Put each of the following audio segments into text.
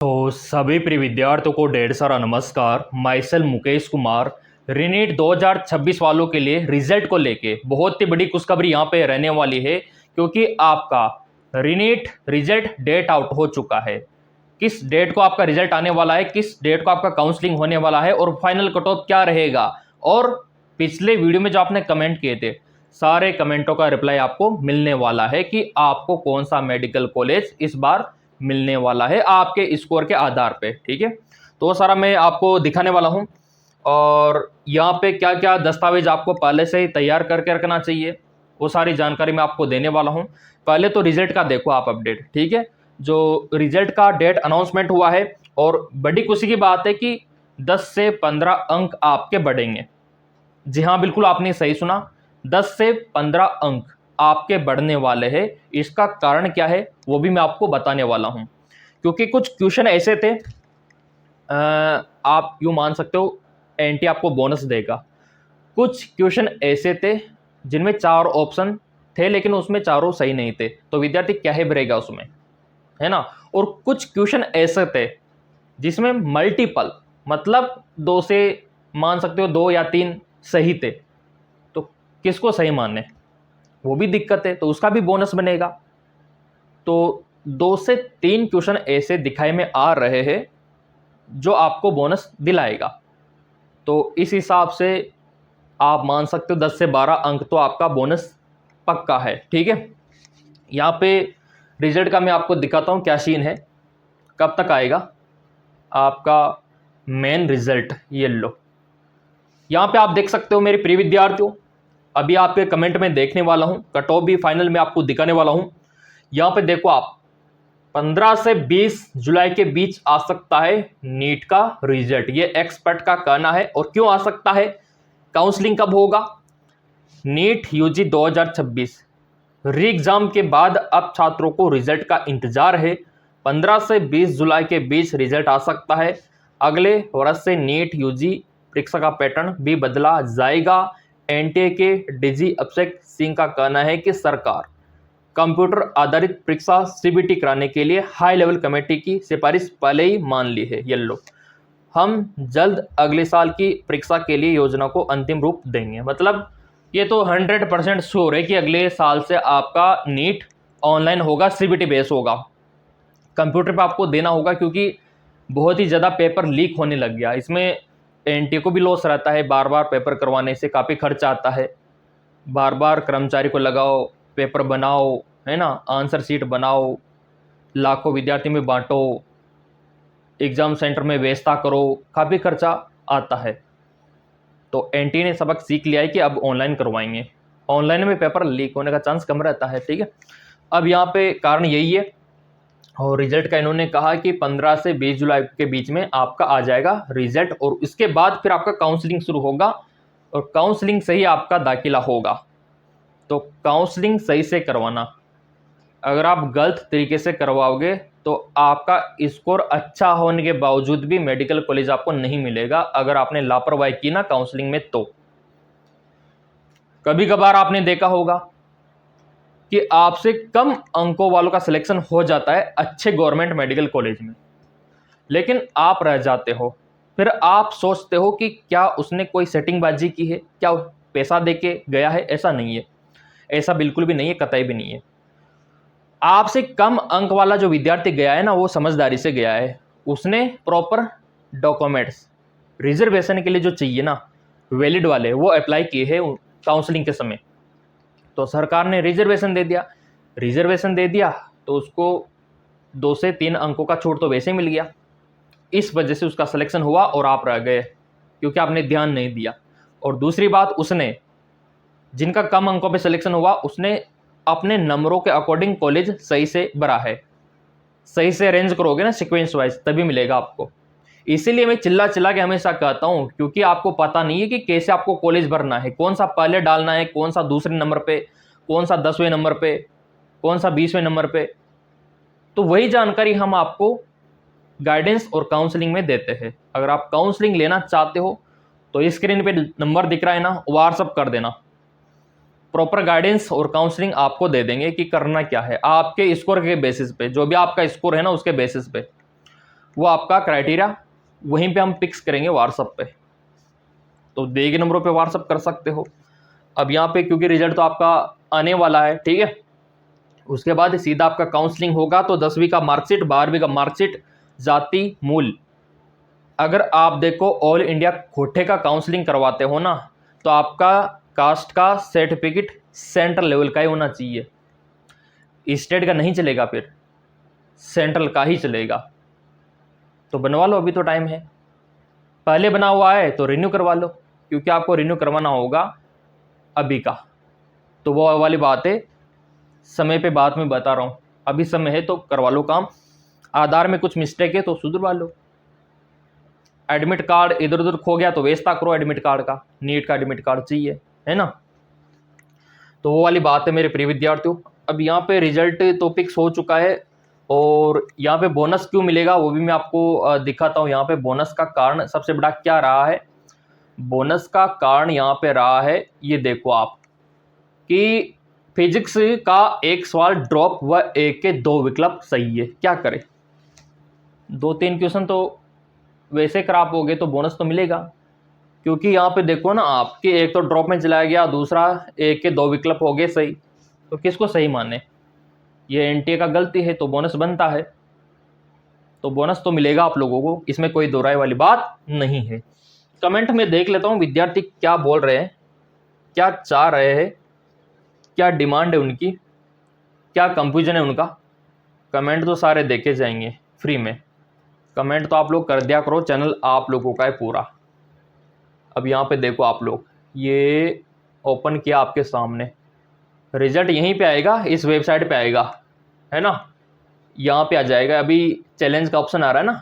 तो सभी प्रिय विद्यार्थियों को ढेर सारा नमस्कार। माइसेल मुकेश कुमार। रीनीट 2026 वालों के लिए रिजल्ट को लेके बहुत ही बड़ी खुशखबरी यहाँ पे रहने वाली है, क्योंकि आपका रीनीट रिजल्ट डेट आउट हो चुका है। किस डेट को आपका रिजल्ट आने वाला है, किस डेट को आपका काउंसलिंग होने वाला है और फाइनल कट ऑफ क्या रहेगा, और पिछले वीडियो में जो आपने कमेंट किए थे सारे कमेंटों का रिप्लाई आपको मिलने वाला है कि आपको कौन सा मेडिकल कॉलेज इस बार मिलने वाला है आपके स्कोर के आधार पे। ठीक है, तो वो सारा मैं आपको दिखाने वाला हूँ, और यहाँ पे क्या क्या दस्तावेज आपको पहले से ही तैयार करके रखना चाहिए वो सारी जानकारी मैं आपको देने वाला हूँ। पहले तो रिजल्ट का देखो आप अपडेट। ठीक है, जो रिजल्ट का डेट अनाउंसमेंट हुआ है, और बड़ी खुशी की बात है कि 10 से 15 अंक आपके बढ़ेंगे। जी हाँ, बिल्कुल आपने सही सुना, 10 से 15 अंक आपके बढ़ने वाले हैं। इसका कारण क्या है वो भी मैं आपको बताने वाला हूं, क्योंकि कुछ क्वेश्चन ऐसे थे, आप यूं मान सकते हो एनटी आपको बोनस देगा। कुछ क्वेश्चन ऐसे थे जिनमें 4 ऑप्शन थे, लेकिन उसमें चारों सही नहीं थे, तो विद्यार्थी क्या ही भरेगा उसमें, है ना। और कुछ क्वेश्चन ऐसे थे जिसमें मल्टीपल, मतलब 2 से मान सकते हो 2 या 3 सही थे, तो किसको सही माने वो भी दिक्कत है, तो उसका भी बोनस बनेगा। तो 2 से 3 क्वेश्चन ऐसे दिखाई में आ रहे हैं जो आपको बोनस दिलाएगा। तो इस हिसाब से आप मान सकते हो 10 से 12 अंक तो आपका बोनस पक्का है। ठीक है, यहाँ पे रिजल्ट का मैं आपको दिखाता हूँ क्या सीन है, कब तक आएगा आपका मेन रिजल्ट। ये लो, यहाँ पे आप देख सकते हो मेरे प्रिय विद्यार्थियों, अभी आपके कमेंट में देखने वाला हूँ, कट ऑफ भी फाइनल में आपको दिखाने वाला हूँ। यहाँ पे देखो आप, 15 से 20 जुलाई के बीच आ सकता है नीट का रिजल्ट, ये एक्सपर्ट का कहना है। और क्यों आ सकता है, काउंसलिंग कब होगा, नीट यूजी 2026 री एग्जाम के बाद अब छात्रों को रिजल्ट का इंतजार है। 15 से 20 जुलाई के बीच रिजल्ट आ सकता है। अगले वर्ष से नीट यूजी परीक्षा का पैटर्न भी बदला जाएगा। एनटीए के डीजी अभिषेक सिंह का कहना है कि सरकार कंप्यूटर आधारित परीक्षा सीबीटी कराने के लिए हाई लेवल कमेटी की सिफारिश पहले ही मान ली है। ये लो, हम जल्द अगले साल की परीक्षा के लिए योजना को अंतिम रूप देंगे। मतलब ये तो 100% श्योर है कि अगले साल से आपका नीट ऑनलाइन होगा, सीबीटी बेस होगा, कंप्यूटर पे आपको देना होगा, क्योंकि बहुत ही ज़्यादा पेपर लीक होने लग गया। इसमें एनटीए को भी लॉस रहता है, बार बार पेपर करवाने से काफ़ी खर्चा आता है, बार बार कर्मचारी को लगाओ, पेपर बनाओ, है ना, आंसर शीट बनाओ, लाखों विद्यार्थी में बांटो, एग्ज़ाम सेंटर में व्यवस्था करो, काफ़ी खर्चा आता है। तो एनटीए ने सबक सीख लिया है कि अब ऑनलाइन करवाएंगे, ऑनलाइन में पेपर लीक होने का चांस कम रहता है। ठीक है, अब यहाँ पे कारण यही है, और रिजल्ट का इन्होंने कहा कि 15 से 20 जुलाई के बीच में आपका आ जाएगा रिजल्ट, और इसके बाद फिर आपका काउंसलिंग शुरू होगा, और काउंसलिंग से ही आपका दाखिला होगा। तो काउंसलिंग सही से करवाना, अगर आप गलत तरीके से करवाओगे तो आपका स्कोर अच्छा होने के बावजूद भी मेडिकल कॉलेज आपको नहीं मिलेगा, अगर आपने लापरवाही की ना काउंसलिंग में। तो कभी कभार आपने देखा होगा कि आपसे कम अंकों वालों का सिलेक्शन हो जाता है अच्छे गवर्नमेंट मेडिकल कॉलेज में, लेकिन आप रह जाते हो। फिर आप सोचते हो कि क्या उसने कोई सेटिंगबाजी की है, क्या पैसा देके गया है। ऐसा नहीं है, ऐसा बिल्कुल भी नहीं है, कतई भी नहीं है। आपसे कम अंक वाला जो विद्यार्थी गया है ना, वो समझदारी से गया है, उसने प्रॉपर डॉक्यूमेंट्स रिजर्वेशन के लिए जो चाहिए ना वैलिड वाले, वो अप्लाई किए हैं काउंसलिंग के समय। तो सरकार ने रिजर्वेशन दे दिया, रिजर्वेशन दे दिया तो उसको 2 से 3 अंकों का छूट तो वैसे मिल गया, इस वजह से उसका सिलेक्शन हुआ और आप रह गए, क्योंकि आपने ध्यान नहीं दिया। और दूसरी बात, उसने जिनका कम अंकों पे सिलेक्शन हुआ, उसने अपने नंबरों के अकॉर्डिंग कॉलेज सही से भरा है। सही से अरेंज करोगे ना सीक्वेंस वाइज, तभी मिलेगा आपको। इसीलिए मैं चिल्ला चिल्ला के हमेशा कहता हूँ, क्योंकि आपको पता नहीं है कि कैसे आपको कॉलेज भरना है, कौन सा पहले डालना है, कौन सा दूसरे नंबर पे, कौन सा 10वें नंबर पे, कौन सा 20वें नंबर पे। तो वही जानकारी हम आपको गाइडेंस और काउंसलिंग में देते हैं। अगर आप काउंसलिंग लेना चाहते हो तो स्क्रीन पे नंबर दिख रहा है ना, व्हाट्सअप कर देना, प्रॉपर गाइडेंस और काउंसलिंग आपको दे देंगे कि करना क्या है, आपके स्कोर के बेसिस पे, जो भी आपका स्कोर है ना उसके बेसिस पे। वो आपका क्राइटेरिया वहीं पे हम फिक्स करेंगे व्हाट्सअप पे, तो दिए गए नंबरों पे व्हाट्सअप कर सकते हो। अब यहाँ पे क्योंकि रिजल्ट तो आपका आने वाला है, ठीक है, उसके बाद सीधा आपका काउंसलिंग होगा। तो 10वीं का मार्कशीट, 12वीं का मार्कशीट, जाति मूल, अगर आप देखो ऑल इंडिया कोटे का काउंसलिंग करवाते हो ना, तो आपका कास्ट का सर्टिफिकेट सेंट्रल लेवल का ही होना चाहिए, स्टेट का नहीं चलेगा, फिर सेंट्रल का ही चलेगा। तो बनवा लो, अभी तो टाइम है, पहले बना हुआ है तो रिन्यू करवा लो, क्योंकि आपको रिन्यू करवाना होगा अभी का। तो वो वाली बात है, समय पे बाद में बता रहा हूँ, अभी समय है तो करवा लो काम। आधार में कुछ मिस्टेक है तो सुधरवा लो। एडमिट कार्ड इधर उधर खो गया तो व्यवस्था करो एडमिट कार्ड का, नीट का एडमिट कार्ड चाहिए, है ना। तो वो वाली बात है मेरे प्रिय विद्यार्थियों। अब यहाँ पे रिजल्ट तो फिक्स हो चुका है, और यहाँ पे बोनस क्यों मिलेगा वो भी मैं आपको दिखाता हूँ। यहाँ पे बोनस का कारण सबसे बड़ा क्या रहा है, बोनस का कारण यहाँ पे रहा है, ये देखो आप, कि फिजिक्स का एक सवाल ड्रॉप व एक के 2 विकल्प सही है, क्या करें, 2-3 क्वेश्चन तो वैसे खराब हो गए तो बोनस तो मिलेगा। क्योंकि यहाँ पे देखो ना आपके एक तो ड्रॉप में चला गया, दूसरा एक के 2 विकल्प हो गए सही, तो किसको सही माने, ये एनटीए का गलती है तो बोनस बनता है, तो बोनस तो मिलेगा आप लोगों को, इसमें कोई दो राय वाली बात नहीं है। कमेंट में देख लेता हूँ विद्यार्थी क्या बोल रहे हैं, क्या चाह रहे हैं, क्या डिमांड है उनकी, क्या कंफ्यूजन है उनका। कमेंट तो सारे देखे जाएंगे फ्री में, कमेंट तो आप लोग कर दिया करो, चैनल आप लोगों का है पूरा। अब यहाँ पे देखो आप लोग, ये ओपन किया आपके सामने, रिजल्ट यहीं पे आएगा, इस वेबसाइट पे आएगा, है ना, यहाँ पे आ जाएगा। अभी चैलेंज का ऑप्शन आ रहा है ना,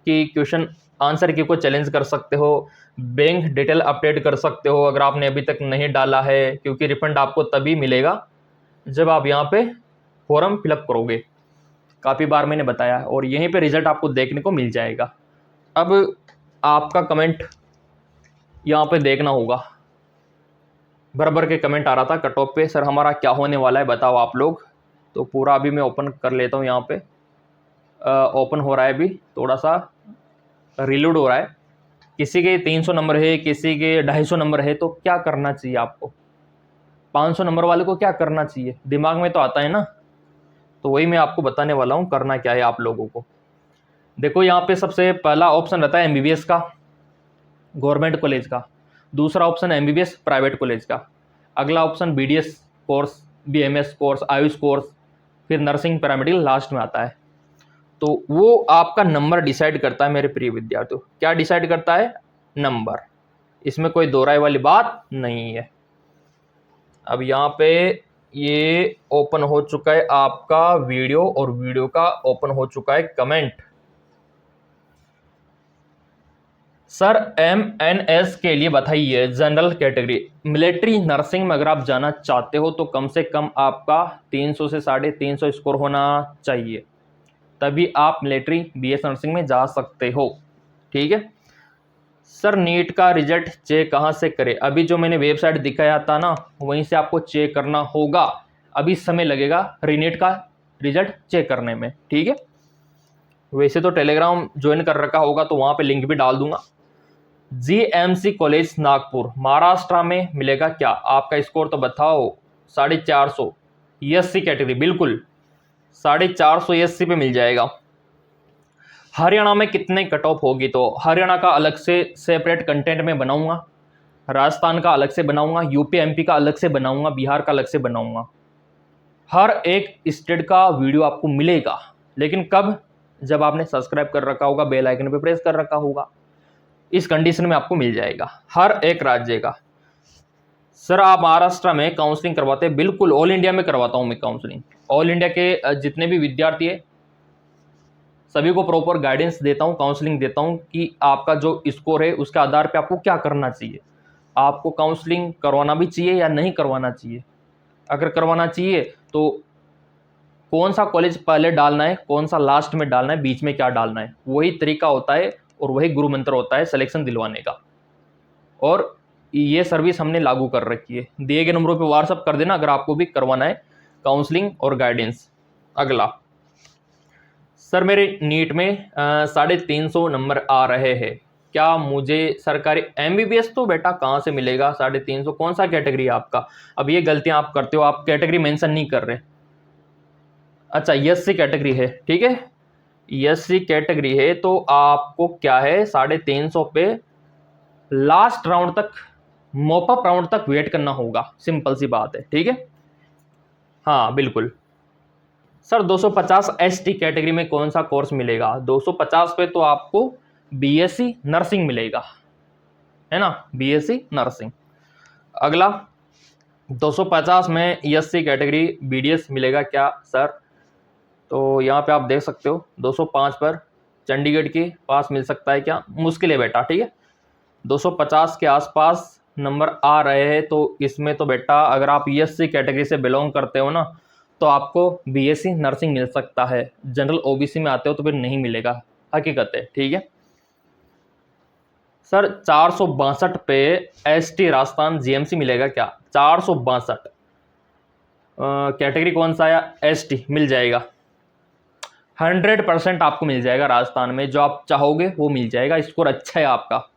कि क्वेश्चन आंसर की को चैलेंज कर सकते हो, बैंक डिटेल अपडेट कर सकते हो अगर आपने अभी तक नहीं डाला है, क्योंकि रिफंड आपको तभी मिलेगा जब आप यहाँ पे फॉर्म फिलअप करोगे, काफ़ी बार मैंने बताया, और यहीं पे रिजल्ट आपको देखने को मिल जाएगा। अब आपका कमेंट यहाँ पे देखना होगा, बराबर के कमेंट आ रहा था कट ऑफ पे, सर हमारा क्या होने वाला है बताओ आप लोग। तो पूरा अभी मैं ओपन कर लेता हूँ, यहाँ पे ओपन हो रहा है, अभी थोड़ा सा रिलोड हो रहा है। किसी के 300 नंबर है, किसी के 250 नंबर है, तो क्या करना चाहिए आपको, 500 नंबर वाले को क्या करना चाहिए, दिमाग में तो आता है ना। तो वही मैं आपको बताने वाला हूँ करना क्या है आप लोगों को। देखो यहाँ पे सबसे पहला ऑप्शन रहता है एमबीबीएस का, गवर्नमेंट कॉलेज का, दूसरा ऑप्शन है एमबीबीएस प्राइवेट कॉलेज का, अगला option BDS course, BMS course, Ayush course, फिर नर्सिंग पैरामेडिकल लास्ट में आता है। तो वो आपका नंबर डिसाइड करता है मेरे प्रिय विद्यार्थियों, क्या डिसाइड करता है, नंबर, इसमें कोई दो राय वाली बात नहीं है। अब यहाँ पे ये ओपन हो चुका है आपका वीडियो, और वीडियो का ओपन हो चुका है कमेंट। सर एमएनएस के लिए बताइए, जनरल कैटेगरी मिलिट्री नर्सिंग में अगर आप जाना चाहते हो तो कम से कम आपका 300 से 350 स्कोर होना चाहिए, तभी आप मिलिट्री बीएस नर्सिंग में जा सकते हो, ठीक है। सर नीट का रिजल्ट चेक कहाँ से करें, अभी जो मैंने वेबसाइट दिखाया था ना वहीं से आपको चेक करना होगा, अभी समय लगेगा रीनीट का रिजल्ट चेक करने में, ठीक है। वैसे तो टेलीग्राम ज्वाइन कर रखा होगा तो वहाँ पे लिंक भी डाल दूंगा। जीएमसी कॉलेज नागपुर महाराष्ट्र में मिलेगा क्या, आपका स्कोर तो बताओ, 450 एससी कैटेगरी, बिल्कुल 450 एससी पे मिल जाएगा। हरियाणा में कितने कट ऑफ होगी, तो हरियाणा का अलग से सेपरेट कंटेंट में बनाऊंगा, राजस्थान का अलग से बनाऊंगा, यूपी एमपी का अलग से बनाऊंगा, बिहार का अलग से बनाऊंगा, हर एक स्टेट का वीडियो आपको मिलेगा। लेकिन कब, जब आपने सब्सक्राइब कर रखा होगा, बेल आइकन पे प्रेस कर रखा होगा, इस कंडीशन में आपको मिल जाएगा हर एक राज्य का। सर आप महाराष्ट्र में काउंसलिंग करवाते हैं, बिल्कुल ऑल इंडिया में करवाता हूं मैं काउंसलिंग, ऑल इंडिया के जितने भी विद्यार्थी है सभी को प्रॉपर गाइडेंस देता हूं, काउंसलिंग देता हूं कि आपका जो स्कोर है उसके आधार पे आपको क्या करना चाहिए, आपको काउंसलिंग करवाना भी चाहिए या नहीं करवाना चाहिए। अगर करवाना चाहिए तो कौन सा कॉलेज पहले डालना है, कौन सा लास्ट में डालना है, बीच में क्या डालना है, वही तरीका होता है और वही गुरु मंत्र होता है सिलेक्शन दिलवाने का। और ये सर्विस हमने लागू कर रखी है, दिए गए नंबरों पे व्हाट्सअप कर देना अगर आपको भी करवाना है काउंसलिंग और गाइडेंस। अगला सर मेरे नीट में 350 नंबर आ रहे हैं, क्या मुझे सरकारी एमबीबीएस तो बेटा कहाँ से मिलेगा 350? कौन सा कैटेगरी है आपका? अब ये गलतियां आप करते हो, आप कैटेगरी मेंशन नहीं कर रहे। अच्छा एससी कैटेगरी है, ठीक है, एससी कैटेगरी है तो आपको क्या है 350 पे लास्ट राउंड तक, मॉपअप राउंड तक वेट करना होगा, सिंपल सी बात है, ठीक है। हाँ बिल्कुल। सर 250 एसटी कैटेगरी में कौन सा कोर्स मिलेगा? 250 पे तो आपको बीएससी नर्सिंग मिलेगा, है ना, बीएससी नर्सिंग। अगला 250 में एससी कैटेगरी बीडीएस मिलेगा क्या सर? तो यहाँ पे आप देख सकते हो 205 पर चंडीगढ़ के पास मिल सकता है क्या? मुश्किल है बेटा, ठीक है। 250 के आसपास नंबर आ रहे हैं तो इसमें तो बेटा अगर आप एससी कैटेगरी से बिलोंग करते हो ना तो आपको बीएससी नर्सिंग मिल सकता है। जनरल ओबीसी में आते हो तो फिर नहीं मिलेगा, हकीकत है, ठीक है। सर 462 पे एसटी राजस्थान जीएमसी मिलेगा क्या? 462 कैटेगरी कौन सा आया? एसटी मिल जाएगा, 100% आपको मिल जाएगा राजस्थान में, जो आप चाहोगे वो मिल जाएगा, स्कोर अच्छा है आपका।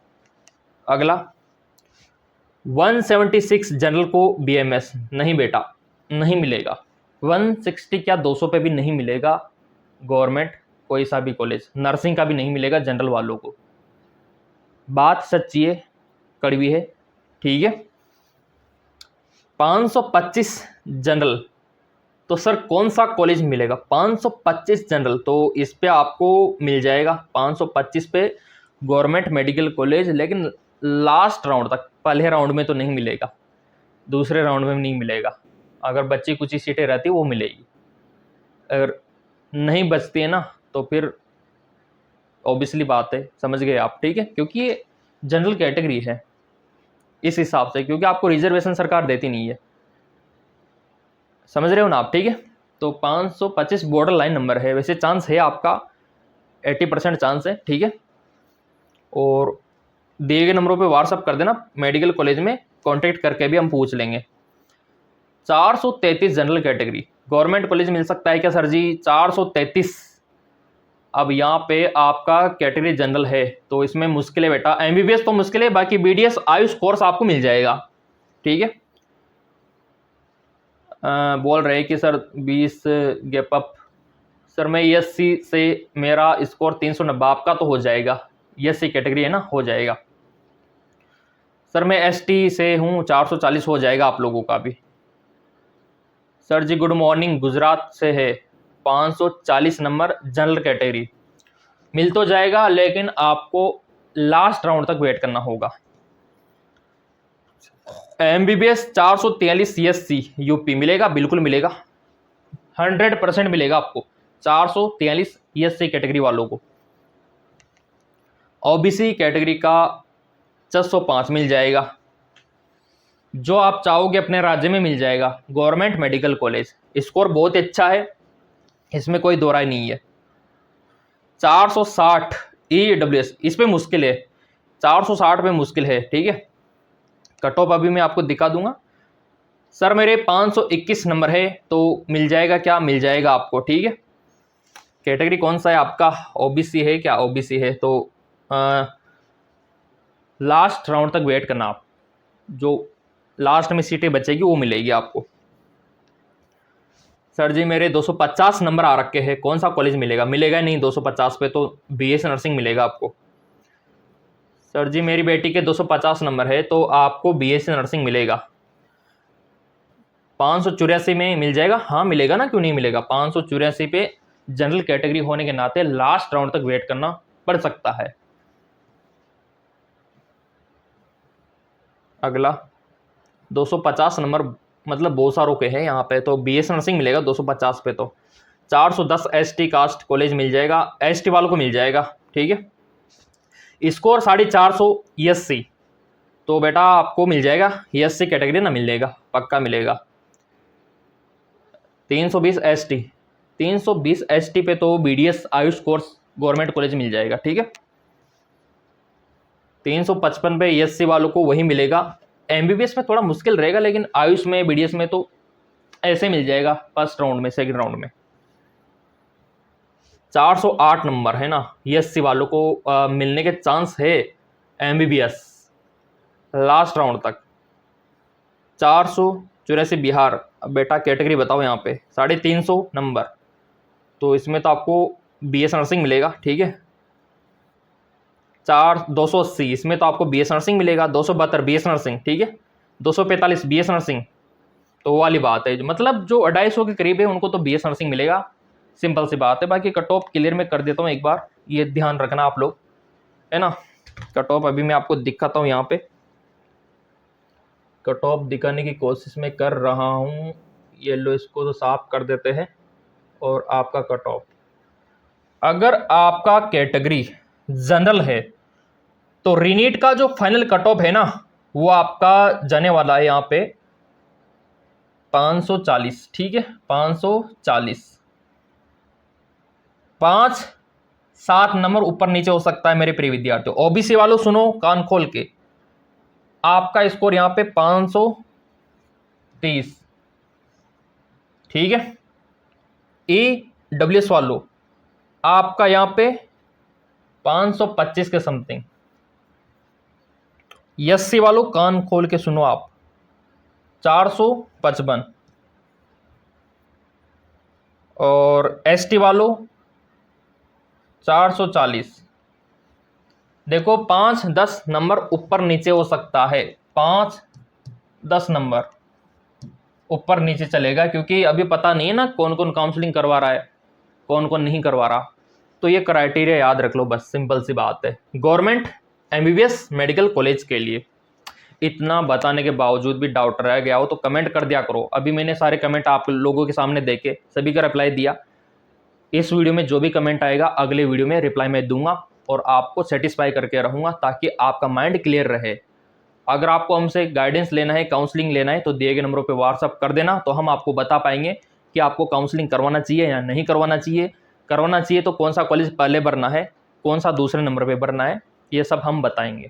अगला 176 जनरल को बीएमएस नहीं बेटा, नहीं मिलेगा। 160 क्या 200 पे भी नहीं मिलेगा गवर्नमेंट कोई सा भी कॉलेज, नर्सिंग का भी नहीं मिलेगा जनरल वालों को। बात सच्ची है, कड़वी है, ठीक है। 525 जनरल तो सर कौन सा कॉलेज मिलेगा? 525 जनरल तो इस पे आपको मिल जाएगा 525 पे गवर्नमेंट मेडिकल कॉलेज, लेकिन लास्ट राउंड तक, पहले राउंड में तो नहीं मिलेगा, दूसरे राउंड में नहीं मिलेगा। अगर बच्ची कुछ ही सीटें रहती वो मिलेगी, अगर नहीं बचती है ना तो फिर ऑब्वियसली बात है, समझ गए आप, ठीक है, क्योंकि ये जनरल कैटेगरी है इस हिसाब से, क्योंकि आपको रिजर्वेशन सरकार देती नहीं है, समझ रहे हो ना आप, ठीक है। तो 525 बॉर्डर लाइन नंबर है, वैसे चांस है आपका 80% चांस है, ठीक है। और दिए गए नंबरों पे व्हाट्सअप कर देना, मेडिकल कॉलेज में कांटेक्ट करके भी हम पूछ लेंगे। 433 जनरल कैटेगरी गवर्नमेंट कॉलेज मिल सकता है क्या सर जी? 433। अब यहाँ पे आपका कैटेगरी जनरल है तो इसमें मुश्किल है बेटा, एमबीबीएस तो मुश्किल है, बाकी बीडीएस आयुष कोर्स आपको मिल जाएगा, ठीक है। बोल रहे हैं कि सर 20 गैप अप। सर मैं एससी से मेरा स्कोर 390, आपका तो हो जाएगा, एससी कैटेगरी है ना, हो जाएगा। सर मैं एसटी से हूँ, 440 हो जाएगा आप लोगों का भी। सर जी गुड मॉर्निंग, गुजरात से है, 540 नंबर जनरल कैटेगरी मिल तो जाएगा, लेकिन आपको लास्ट राउंड तक वेट करना होगा। एमबीबीएस 443 सीएससी यूपी मिलेगा, बिल्कुल मिलेगा, 100% मिलेगा आपको 443 सीएससी कैटेगरी वालों को। ओबीसी कैटेगरी का 605 मिल जाएगा, जो आप चाहोगे अपने राज्य में मिल जाएगा, गवर्नमेंट मेडिकल कॉलेज, स्कोर बहुत अच्छा है, इसमें कोई दो राय नहीं है। 460 ईडब्ल्यूएस, इस पे मुश्किल है, 460 पे मुश्किल है, ठीक है। कट ऑफ अभी मैं आपको दिखा दूंगा। सर मेरे 521 नंबर है तो मिल जाएगा क्या? मिल जाएगा आपको, ठीक है। कैटेगरी कौन सा है आपका? ओबीसी है क्या? ओबीसी है तो लास्ट राउंड तक वेट करना आप, जो लास्ट में सीटें बचेगी वो मिलेगी आपको। सर जी मेरे 250 नंबर आ रखे हैं, कौन सा कॉलेज मिलेगा? मिलेगा नहीं 250 पे तो बीएस नर्सिंग मिलेगा आपको। सर जी मेरी बेटी के 250 नंबर है तो आपको बीएससी नर्सिंग मिलेगा। 584 में मिल जाएगा, हाँ मिलेगा ना, क्यों नहीं मिलेगा। 584 पे जनरल कैटेगरी होने के नाते लास्ट राउंड तक वेट करना पड़ सकता है। अगला 250 नंबर मतलब बहुत सारों के हैं यहाँ पे, तो बीएस नर्सिंग मिलेगा 250 पे, तो 410 एसटी कास्ट कॉलेज मिल जाएगा, एसटी वालों को मिल जाएगा, ठीक है। स्कोर 450 एससी तो बेटा आपको मिल जाएगा, एससी कैटेगरी ना मिल जाएगा, पक्का मिलेगा। 320 एसटी, 320 एसटी पे तो BDS AYUSH course government college मिल जाएगा, ठीक है। 355 पे एससी वालों को वही मिलेगा, एमबीबीएस में थोड़ा मुश्किल रहेगा, लेकिन आयुष में बीडीएस में तो ऐसे मिल जाएगा फर्स्ट राउंड में, सेकंड राउंड में। 408 नंबर है ना, ESC वालों को मिलने के चांस है MBBS लास्ट राउंड तक। 484 बिहार। अब बेटा कैटेगरी बताओ यहाँ पे, 350 नंबर, तो इसमें तो आपको BS नर्सिंग मिलेगा, ठीक है। 280, इसमें तो आपको BS नर्सिंग मिलेगा। 272 BS नर्सिंग, ठीक है। 245 BS नर्सिंग, तो वो वाली बात है, मतलब जो 250 के करीब है उनको तो BS नर्सिंग मिलेगा, सिंपल सी बात है। बाकी कट ऑफ क्लियर में कर देता हूँ एक बार, ये ध्यान रखना आप लोग, है ना। कट ऑफ अभी मैं आपको दिखाता हूँ, यहाँ पे कट ऑफ दिखाने की कोशिश में कर रहा हूँ। ये लो, इसको तो साफ कर देते हैं। और आपका कट ऑफ, अगर आपका कैटेगरी जनरल है तो रीनीट का जो फाइनल कट ऑफ है ना, वो आपका जाने वाला है यहाँ पे 540, ठीक है। 540, 5-7 नंबर ऊपर नीचे हो सकता है मेरे प्रिय विद्यार्थियों। ओबीसी वालों सुनो कान खोल के, आपका स्कोर यहाँ पे 530, ठीक है। EWS वालों, आपका यहाँ पे 525 के समथिंग। SC वालों कान खोल के सुनो आप, 455। और ST वालों 440। देखो 5-10 नंबर ऊपर नीचे हो सकता है, 5-10 नंबर ऊपर नीचे चलेगा, क्योंकि अभी पता नहीं है ना कौन कौन काउंसलिंग करवा रहा है, कौन कौन नहीं करवा रहा। तो ये क्राइटेरिया याद रख लो बस, सिंपल सी बात है। गवर्नमेंट MBBS मेडिकल कॉलेज के लिए इतना बताने के बावजूद भी डाउट रह गया हो तो कमेंट कर दिया करो। अभी मैंने सारे कमेंट आप लोगों के सामने देखे, सभी का रिप्लाई दिया। इस वीडियो में जो भी कमेंट आएगा अगले वीडियो में रिप्लाई मैं दूंगा और आपको सेटिस्फाई करके रहूँगा, ताकि आपका माइंड क्लियर रहे। अगर आपको हमसे गाइडेंस लेना है, काउंसलिंग लेना है, तो दिए गए नंबरों पे व्हाट्सअप कर देना, तो हम आपको बता पाएंगे कि आपको काउंसलिंग करवाना चाहिए या नहीं करवाना चाहिए। करवाना चाहिए तो कौन सा कॉलेज पहले भरना है, कौन सा दूसरे नंबर पे भरना है, ये सब हम बताएंगे।